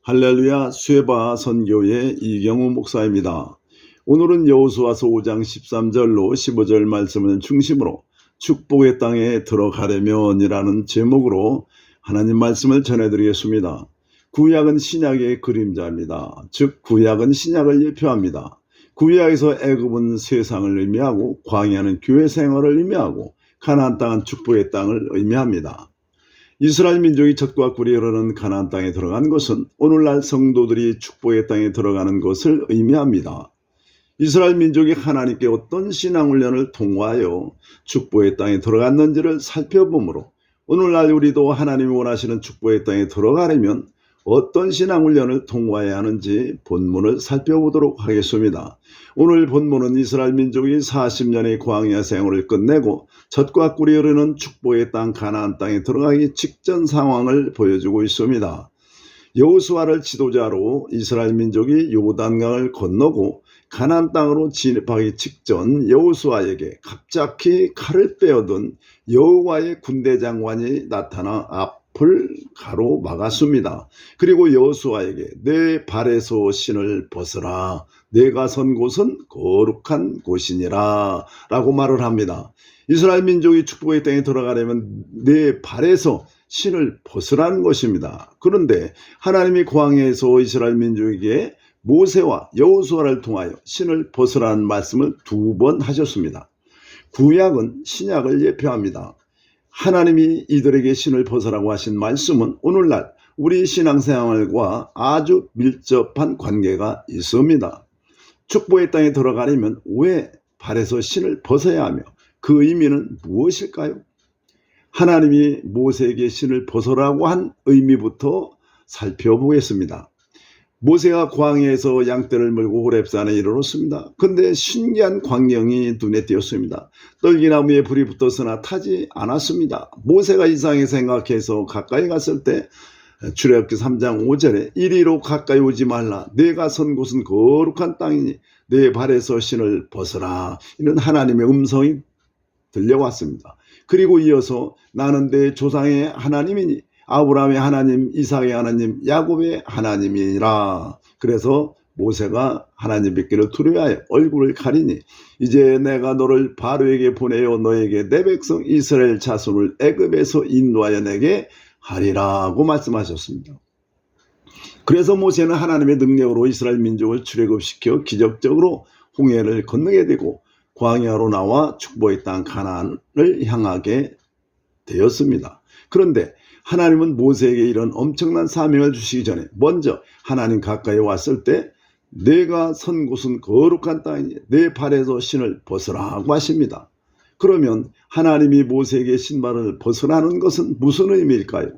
할렐루야 수에바 선교의 이경우 목사입니다. 오늘은 여호수아서 5장 13절로 15절 말씀을 중심으로 축복의 땅에 들어가려면이라는 제목으로 하나님 말씀을 전해드리겠습니다. 구약은 신약의 그림자입니다. 즉 구약은 신약을 예표합니다. 구약에서 애굽은 세상을 의미하고 광야는 교회 생활을 의미하고 가나안 땅은 축복의 땅을 의미합니다. 이스라엘 민족이 젖과 꿀이 흐르는 가나안 땅에 들어간 것은 오늘날 성도들이 축복의 땅에 들어가는 것을 의미합니다. 이스라엘 민족이 하나님께 어떤 신앙훈련을 통과하여 축복의 땅에 들어갔는지를 살펴보므로 오늘날 우리도 하나님이 원하시는 축복의 땅에 들어가려면 어떤 신앙훈련을 통과해야 하는지 본문을 살펴보도록 하겠습니다. 오늘 본문은 이스라엘 민족이 40년의 광야 생활을 끝내고 젖과 꿀이 흐르는 축복의 땅 가나안 땅에 들어가기 직전 상황을 보여주고 있습니다. 여호수아를 지도자로 이스라엘 민족이 요단강을 건너고 가나안 땅으로 진입하기 직전 여호수아에게 갑자기 칼을 빼어든 여호와의 군대 장관이 나타나 앞을 가로막았습니다. 그리고 여호수아에게 내 발에서 신을 벗으라. 내가 선 곳은 거룩한 곳이니라 라고 말을 합니다. 이스라엘 민족이 축복의 땅에 들어가려면 내 발에서 신을 벗으라는 것입니다. 그런데 하나님이 광야에서 이스라엘 민족에게 모세와 여호수아를 통하여 신을 벗으라는 말씀을 2번 하셨습니다. 구약은 신약을 예표합니다. 하나님이 이들에게 신을 벗으라고 하신 말씀은 오늘날 우리 신앙생활과 아주 밀접한 관계가 있습니다. 축복의 땅에 들어가려면 왜 발에서 신을 벗어야 하며 그 의미는 무엇일까요? 하나님이 모세에게 신을 벗으라고 한 의미부터 살펴보겠습니다. 모세가 광야에서 양떼를 물고 호렙산에 이르렀습니다. 근데 신기한 광경이 눈에 띄었습니다. 떨기나무에 불이 붙었으나 타지 않았습니다. 모세가 이상하게 생각해서 가까이 갔을 때 출애굽기 3장 5절에 이리로 가까이 오지 말라. 내가 선 곳은 거룩한 땅이니 내 발에서 신을 벗으라. 이런 하나님의 음성이 들려왔습니다. 그리고 이어서 나는 내 조상의 하나님이니 아브라함의 하나님, 이삭의 하나님, 야곱의 하나님이라. 그래서 모세가 하나님 뵙기를 두려워하여 얼굴을 가리니 이제 내가 너를 바로에게 보내어 너에게 내 백성 이스라엘 자손을 애굽에서 인도하여 내게 하리라고 말씀하셨습니다. 그래서 모세는 하나님의 능력으로 이스라엘 민족을 출애굽시켜 기적적으로 홍해를 건너게 되고 광야로 나와 축복의 땅 가나안을 향하게 되었습니다. 그런데 하나님은 모세에게 이런 엄청난 사명을 주시기 전에 먼저 하나님 가까이 왔을 때 내가 선 곳은 거룩한 땅이니 내 발에서 신을 벗으라고 하십니다. 그러면 하나님이 모세에게 신발을 벗으라는 것은 무슨 의미일까요?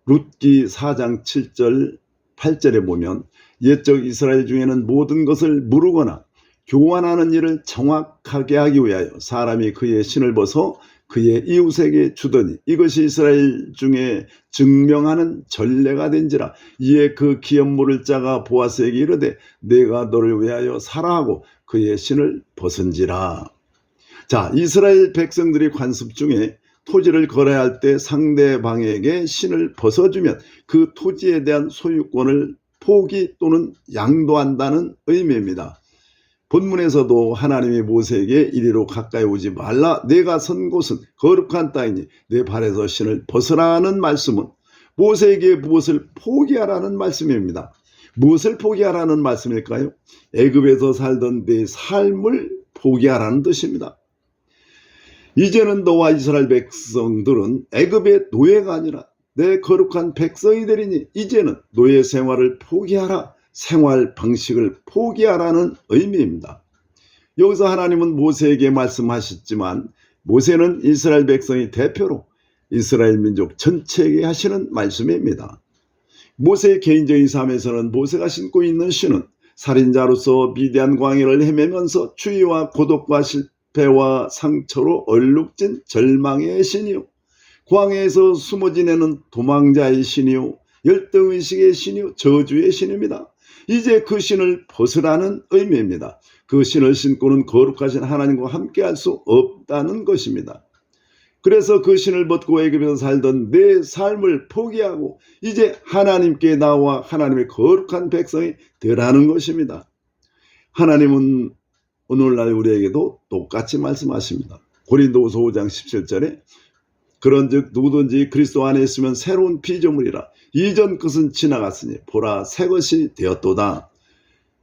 룻기 4장 7절 8절에 보면 옛적 이스라엘 중에는 모든 것을 무르거나 교환하는 일을 정확하게 하기 위하여 사람이 그의 신을 벗어 그의 이웃에게 주더니 이것이 이스라엘 중에 증명하는 전례가 된지라. 이에 그 기업물을 짜가 보아스에게 이르되 내가 너를 위하여 사라 하고 그의 신을 벗은지라. 자, 이스라엘 백성들이 관습 중에 토지를 거래할 할 때 상대방에게 신을 벗어주면 그 토지에 대한 소유권을 포기 또는 양도한다는 의미입니다. 본문에서도 하나님이 모세에게 이리로 가까이 오지 말라. 내가 선 곳은 거룩한 땅이니 내 발에서 신을 벗으라는 말씀은 모세에게 무엇을 포기하라는 말씀입니다. 무엇을 포기하라는 말씀일까요? 애굽에서 살던 내 삶을 포기하라는 뜻입니다. 이제는 너와 이스라엘 백성들은 애굽의 노예가 아니라 내 거룩한 백성이 되리니 이제는 노예 생활을 포기하라. 생활 방식을 포기하라는 의미입니다. 여기서 하나님은 모세에게 말씀하셨지만 모세는 이스라엘 백성의 대표로 이스라엘 민족 전체에게 하시는 말씀입니다. 모세의 개인적인 삶에서는 모세가 신고 있는 신은 살인자로서 미디안 광야를 헤매면서 추위와 고독과 실패와 상처로 얼룩진 절망의 신이요, 광야에서 숨어 지내는 도망자의 신이요, 열등의식의 신이요, 저주의 신입니다. 이제 그 신을 벗으라는 의미입니다. 그 신을 신고는 거룩하신 하나님과 함께할 수 없다는 것입니다. 그래서 그 신을 벗고 애굽에서 살던 내 삶을 포기하고 이제 하나님께 나와 하나님의 거룩한 백성이 되라는 것입니다. 하나님은 오늘날 우리에게도 똑같이 말씀하십니다. 고린도후서 5장 17절에 그런즉 누구든지 그리스도 안에 있으면 새로운 피조물이라 이전 것은 지나갔으니 보라 새 것이 되었도다.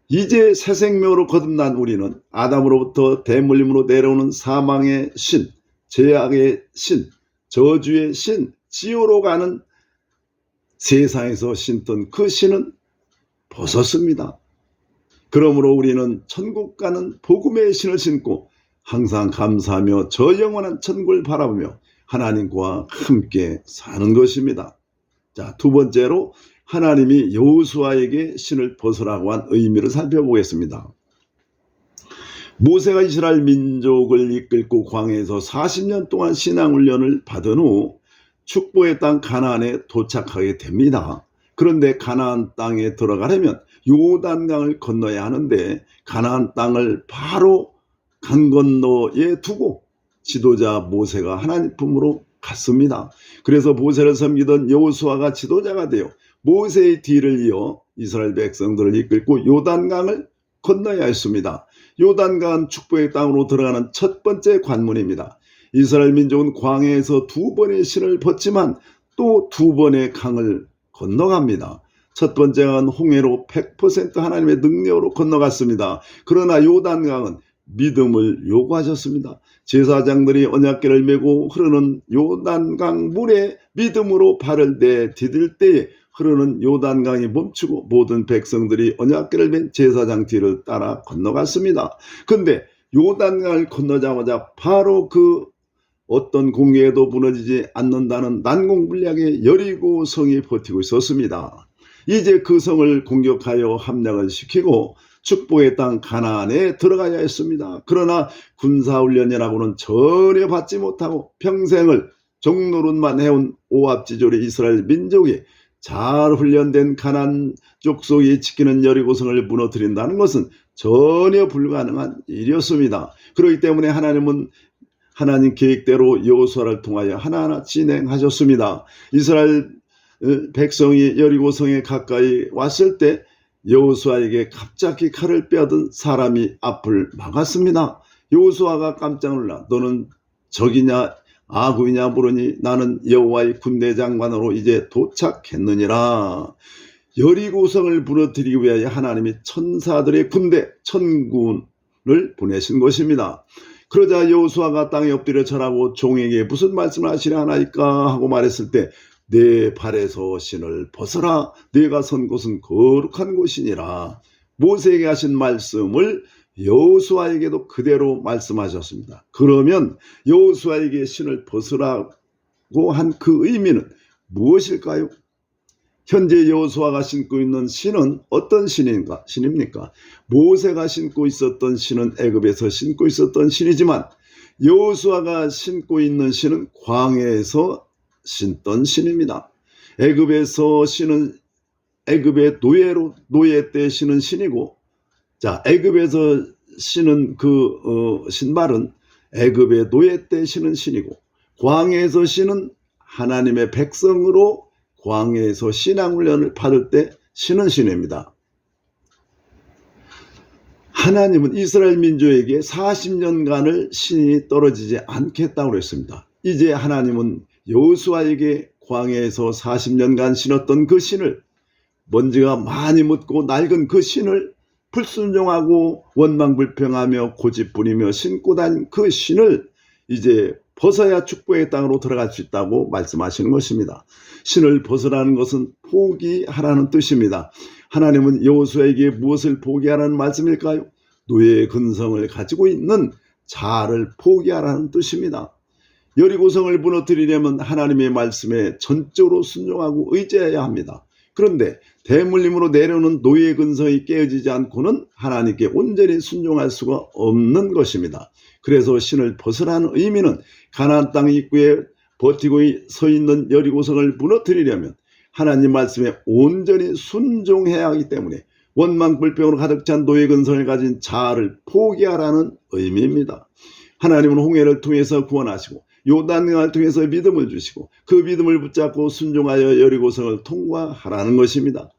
이제 새 생명으로 거듭난 우리는 아담으로부터 대물림으로 내려오는 사망의 신, 죄악의 신, 저주의 신, 지옥으로 가는 세상에서 신던 그 신은 벗었습니다. 그러므로 우리는 천국 가는 복음의 신을 신고 항상 감사하며 저 영원한 천국을 바라보며 하나님과 함께 사는 것입니다. 자, 두 번째로 하나님이 여호수아에게 신을 벗으라고 한 의미를 살펴보겠습니다. 모세가 이스라엘 민족을 이끌고 광야에서 40년 동안 신앙훈련을 받은 후 축복의 땅 가나안에 도착하게 됩니다. 그런데 가나안 땅에 들어가려면 요단강을 건너야 하는데 가나안 땅을 바로 강 건너에 두고 지도자 모세가 하나님 품으로 갔습니다. 그래서 모세를 섬기던 여호수아가 지도자가 되어 모세의 뒤를 이어 이스라엘 백성들을 이끌고 요단강을 건너야 했습니다. 요단강은 축복의 땅으로 들어가는 첫 번째 관문입니다. 이스라엘 민족은 광야에서 두 번의 신을 벗지만 또 두 번의 강을 건너갑니다. 첫 번째 강은 홍해로 100% 하나님의 능력으로 건너갔습니다. 그러나 요단강은 믿음을 요구하셨습니다. 제사장들이 언약궤를 메고 흐르는 요단강 물에 믿음으로 발을 내디딜 때에 흐르는 요단강이 멈추고 모든 백성들이 언약궤를 맨 제사장 뒤를 따라 건너갔습니다. 그런데 요단강을 건너자마자 바로 그 어떤 공격에도 무너지지 않는다는 난공불락의 여리고 성이 버티고 있었습니다. 이제 그 성을 공격하여 함락을 시키고 축복의 땅 가나안에 들어가야 했습니다. 그러나 군사훈련이라고는 전혀 받지 못하고 평생을 종노릇만 해온 오합지졸의 이스라엘 민족이 잘 훈련된 가나안 족속이 지키는 여리고성을 무너뜨린다는 것은 전혀 불가능한 일이었습니다. 그렇기 때문에 하나님은 하나님 계획대로 여호수아를 통하여 하나하나 진행하셨습니다. 이스라엘 백성이 여리고성에 가까이 왔을 때 여호수아에게 갑자기 칼을 빼앗은 사람이 앞을 막았습니다. 여호수아가 깜짝 놀라 너는 적이냐 아구이냐 물으니 나는 여호와의 군대 장관으로 이제 도착했느니라. 여리고성을 무너뜨리기 위하여 하나님이 천사들의 군대 천군을 보내신 것입니다. 그러자 여호수아가 땅에 엎드려 절하고 종에게 무슨 말씀을 하시려 하나이까 하고 말했을 때 내 발에서 신을 벗어라. 내가 선 곳은 거룩한 곳이니라. 모세에게 하신 말씀을 여호수아에게도 그대로 말씀하셨습니다. 그러면 여호수아에게 신을 벗으라고 한 그 의미는 무엇일까요? 현재 여호수아가 신고 있는 신은 어떤 신입니까? 모세가 신고 있었던 신은 애굽에서 신고 있었던 신이지만 여호수아가 신고 있는 신은 광야에서 신던 신입니다. 애굽에서 신은 애굽의 노예 때 신은 신이고, 자, 애굽에서 신은 신발은 애굽의 노예 때 신은 신이고, 광야에서 신은 하나님의 백성으로 광야에서 신앙훈련을 받을 때 신은 신입니다. 하나님은 이스라엘 민족에게 40년간을 신이 떨어지지 않겠다고 했습니다. 이제 하나님은 여호수아에게 광야에서 40년간 신었던 그 신을, 먼지가 많이 묻고 낡은 그 신을 불순종하고 원망불평하며 고집부리며 신고 다닌 그 신을 이제 벗어야 축복의 땅으로 들어갈 수 있다고 말씀하시는 것입니다. 신을 벗으라는 것은 포기하라는 뜻입니다. 하나님은 여호수아에게 무엇을 포기하라는 말씀일까요? 노예의 근성을 가지고 있는 자아를 포기하라는 뜻입니다. 여리고성을 무너뜨리려면 하나님의 말씀에 전적으로 순종하고 의지해야 합니다. 그런데 대물림으로 내려오는 노예의 근성이 깨어지지 않고는 하나님께 온전히 순종할 수가 없는 것입니다. 그래서 신을 벗으라는 의미는 가나안 땅 입구에 버티고 서 있는 여리고성을 무너뜨리려면 하나님 말씀에 온전히 순종해야 하기 때문에 원망불평으로 가득 찬 노예 근성을 가진 자아를 포기하라는 의미입니다. 하나님은 홍해를 통해서 구원하시고 요단강을 통해서 믿음을 주시고 그 믿음을 붙잡고 순종하여 여리고성을 통과하라는 것입니다.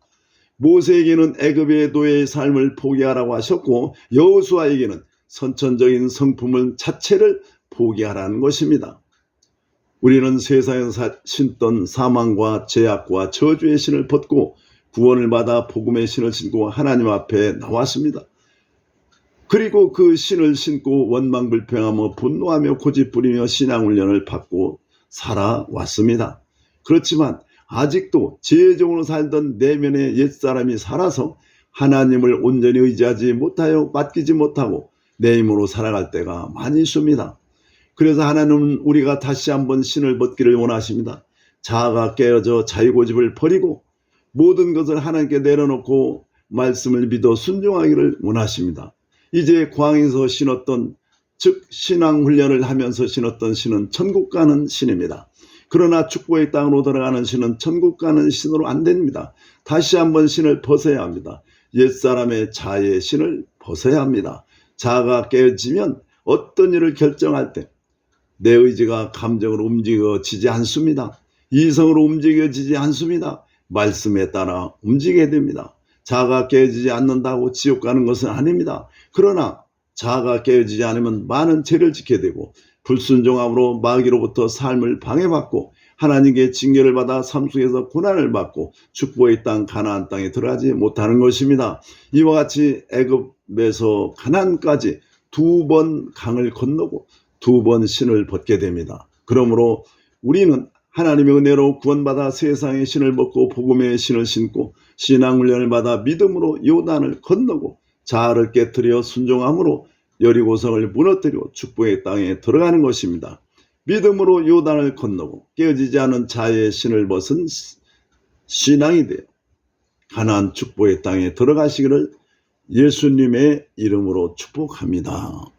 모세에게는 애굽의 노예의 삶을 포기하라고 하셨고 여호수아에게는 선천적인 성품을 자체를 포기하라는 것입니다. 우리는 세상에서 신던 사망과 죄악과 저주의 신을 벗고 구원을 받아 복음의 신을 신고 하나님 앞에 나왔습니다. 그리고 그 신을 신고 원망불평하며 분노하며 고집부리며 신앙훈련을 받고 살아왔습니다. 그렇지만 아직도 죄의 종으로 살던 내면의 옛사람이 살아서 하나님을 온전히 의지하지 못하여 맡기지 못하고 내 힘으로 살아갈 때가 많이 있습니다. 그래서 하나님은 우리가 다시 한번 신을 벗기를 원하십니다. 자아가 깨어져 자유고집을 버리고 모든 것을 하나님께 내려놓고 말씀을 믿어 순종하기를 원하십니다. 이제 광에서 신었던, 즉 신앙훈련을 하면서 신었던 신은 천국 가는 신입니다. 그러나 축복의 땅으로 들어가는 신은 천국 가는 신으로 안 됩니다. 다시 한번 신을 벗어야 합니다. 옛사람의 자아의 신을 벗어야 합니다. 자아가 깨어지면 어떤 일을 결정할 때 내 의지가 감정으로 움직여지지 않습니다. 이성으로 움직여지지 않습니다. 말씀에 따라 움직여야 됩니다. 자아가 깨어지지 않는다고 지옥 가는 것은 아닙니다. 그러나 자아가 깨어지지 않으면 많은 죄를 지게 되고 불순종함으로 마귀로부터 삶을 방해받고 하나님께 징계를 받아 삶 속에서 고난을 받고 축복의 땅 가나안 땅에 들어가지 못하는 것입니다. 이와 같이 애굽에서 가나안까지 2번 강을 건너고 2번 신을 벗게 됩니다. 그러므로 우리는 하나님의 은혜로 구원받아 세상의 신을 벗고 복음의 신을 신고 신앙훈련을 받아 믿음으로 요단을 건너고 자아를 깨뜨려 순종함으로 여리고성을 무너뜨리고 축복의 땅에 들어가는 것입니다. 믿음으로 요단을 건너고 깨어지지 않은 자아의 신을 벗은 신앙이 되어 가나안 축복의 땅에 들어가시기를 예수님의 이름으로 축복합니다.